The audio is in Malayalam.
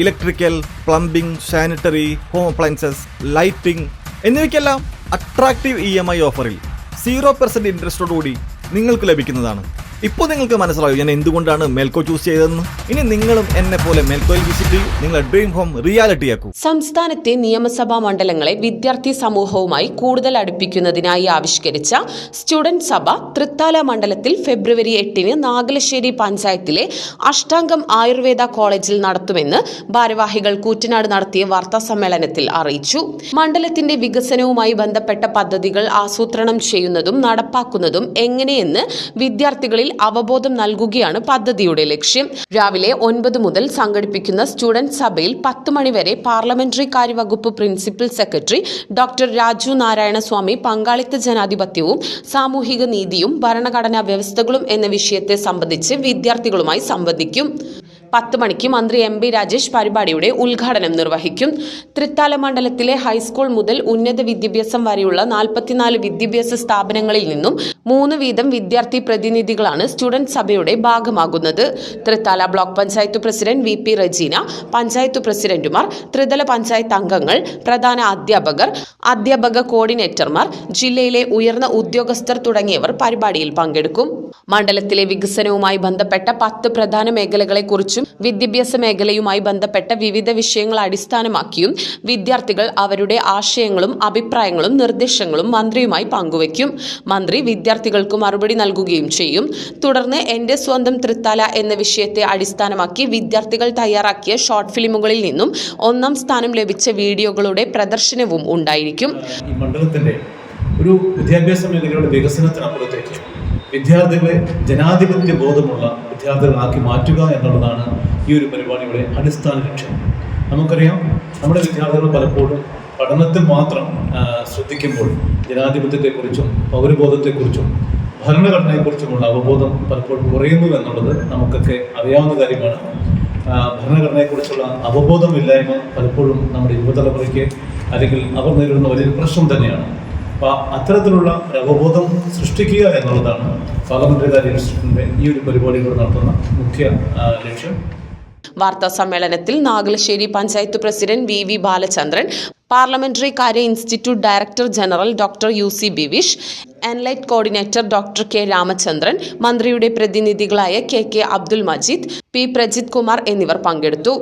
Electrical, plumbing, sanitary, home appliances, lighting എന്നിവയ്ക്കെല്ലാം അട്രാക്റ്റീവ് EMI ഓഫറിൽ 0% ഇൻട്രസ്റ്റോടുകൂടി നിങ്ങൾക്ക് ലഭിക്കുന്നതാണ്. ഇപ്പോൾ നിങ്ങൾക്ക് മനസ്സിലാവും ഞാൻ എന്തുകൊണ്ടാണ് മെൽക്കോ ചൂസ് ചെയ്തതെന്ന്. ഇനി നിങ്ങളും എന്നെ പോലെ മെൽക്കോയിൽ വിസിറ്റ് ചെയ്യൂ, നിങ്ങളുടെ ഡ്രീം ഹോം റിയാലിറ്റിയാക്കൂ. സംസ്ഥാനത്തെ നിയമസഭാ മണ്ഡലങ്ങളെ വിദ്യാർത്ഥി സമൂഹവുമായി കൂടുതൽ അടുപ്പിക്കുന്നതിനായി ആവിഷ്കരിച്ച സ്റ്റുഡന്റ് സഭ തൃത്താല മണ്ഡലത്തിൽ ഫെബ്രുവരി 8 നാഗലശ്ശേരി പഞ്ചായത്തിലെ അഷ്ടാംഗം ആയുർവേദ കോളേജിൽ നടത്തുമെന്ന് ഭാരവാഹികൾ കൂറ്റനാട് നടത്തിയ വാർത്താ സമ്മേളനത്തിൽ അറിയിച്ചു. മണ്ഡലത്തിന്റെ വികസനവുമായി ബന്ധപ്പെട്ട പദ്ധതികൾ ആസൂത്രണം ചെയ്യുന്നതും നടപ്പാക്കുന്നതും എങ്ങനെയെന്ന് വിദ്യാർത്ഥികളിൽ അവബോധം നൽകുകയാണ് പദ്ധതിയുടെ ലക്ഷ്യം. രാവിലെ 9 മുതൽ സംഘടിപ്പിക്കുന്ന സ്റ്റുഡന്റ് സഭയിൽ 10 മണിവരെ പാർലമെന്ററി കാര്യവകുപ്പ് principal secretary doctor Raju Narayanaswamy പങ്കാളിത്ത ജനാധിപത്യവും സാമൂഹിക നീതിയും ഭരണഘടനാ വ്യവസ്ഥകളും എന്ന വിഷയത്തെ സംബന്ധിച്ച് വിദ്യാർത്ഥികളുമായി സംവദിക്കും. 10 മണിക്ക് മന്ത്രി MB രാജേഷ് പരിപാടിയുടെ ഉദ്ഘാടനം നിർവഹിക്കും. തൃത്താല മണ്ഡലത്തിലെ ഹൈസ്കൂൾ മുതൽ ഉന്നത വിദ്യാഭ്യാസം വരെയുള്ള 44 വിദ്യാഭ്യാസ സ്ഥാപനങ്ങളിൽ നിന്നും 3 വീതം വിദ്യാർത്ഥി പ്രതിനിധികളാണ് സ്റ്റുഡന്റ് സഭയുടെ ഭാഗമാകുന്നത്. Thrithala block panchayat president VP Rajeena, panchayat പ്രസിഡന്റുമാർ, ത്രിതല പഞ്ചായത്ത് അംഗങ്ങൾ, പ്രധാന അധ്യാപകർ, അധ്യാപക കോർഡിനേറ്റർമാർ, ജില്ലയിലെ ഉയർന്ന ഉദ്യോഗസ്ഥർ തുടങ്ങിയവർ പരിപാടിയിൽ പങ്കെടുക്കും. മണ്ഡലത്തിലെ വികസനവുമായി ബന്ധപ്പെട്ട 10 പ്രധാന മേഖലകളെക്കുറിച്ചും വിദ്യാഭ്യാസ മേഖലയുമായി ബന്ധപ്പെട്ട വിവിധ വിഷയങ്ങൾ അടിസ്ഥാനമാക്കിയും വിദ്യാർത്ഥികൾ അവരുടെ ആശയങ്ങളും അഭിപ്രായങ്ങളും നിർദ്ദേശങ്ങളും മന്ത്രിയുമായി പങ്കുവയ്ക്കും. മന്ത്രി വിദ്യാർത്ഥികൾക്ക് മറുപടി നൽകുകയും ചെയ്യും. തുടർന്ന് എന്റെ സ്വന്തം തൃത്താല എന്ന വിഷയത്തെ അടിസ്ഥാനമാക്കി വിദ്യാർത്ഥികൾ തയ്യാറാക്കിയ ഷോർട്ട് ഫിലിമുകളിൽ നിന്നും 1ാം സ്ഥാനം ലഭിച്ച വീഡിയോകളുടെ പ്രദർശനവും ഉണ്ടായിരിക്കും. ഈ മണ്ഡലത്തിന്റെ ഒരു വിദ്യാഭ്യാസ മേഖലയുടെ വികസനത്തിനപ്പുറത്തേക്ക് വിദ്യാർത്ഥികളെ ജനാധിപത്യ ബോധമുള്ള വിദ്യാർത്ഥികളാക്കി മാറ്റുക എന്നുള്ളതാണ് ഈ ഒരു പരിപാടിയുടെ അടിസ്ഥാന ലക്ഷ്യം. നമുക്കറിയാം, നമ്മുടെ വിദ്യാർത്ഥികൾ പലപ്പോഴും പഠനത്തിൽ മാത്രം ശ്രദ്ധിക്കുമ്പോൾ ജനാധിപത്യത്തെക്കുറിച്ചും പൗരബോധത്തെക്കുറിച്ചും ഭരണഘടനയെക്കുറിച്ചുമുള്ള അവബോധം പലപ്പോഴും കുറയുന്നു എന്നുള്ളത് നമുക്കൊക്കെ അറിയാവുന്ന കാര്യമാണ്. ഭരണഘടനയെക്കുറിച്ചുള്ള അവബോധമില്ലായ്മ പലപ്പോഴും നമ്മുടെ യുവതലമുറയ്ക്ക് അല്ലെങ്കിൽ അവർ നേരിടുന്ന വലിയൊരു പ്രശ്നം തന്നെയാണ്. അപ്പോൾ അത്തരത്തിലുള്ള അവബോധം സൃഷ്ടിക്കുക എന്നുള്ളതാണ് പാർലമെന്ററി കാര്യ ഇൻസ്റ്റിറ്റ്യൂട്ടിന്റെ ഈ ഒരു പരിപാടികൾ നടത്തുന്ന മുഖ്യ ലക്ഷ്യം. വാർത്താ സമ്മേളനത്തിൽ Nagalassery panchayat president VV Balachandran, parliamentary കാര്യ institute director general doctor UC Bivish, enlight coordinator doctor K Ramachandran, മന്ത്രിയുടെ പ്രതിനിധികളായ KK അബ്ദുൽ മജീദ്, P പ്രജിത് കുമാർ എന്നിവർ പങ്കെടുത്തു.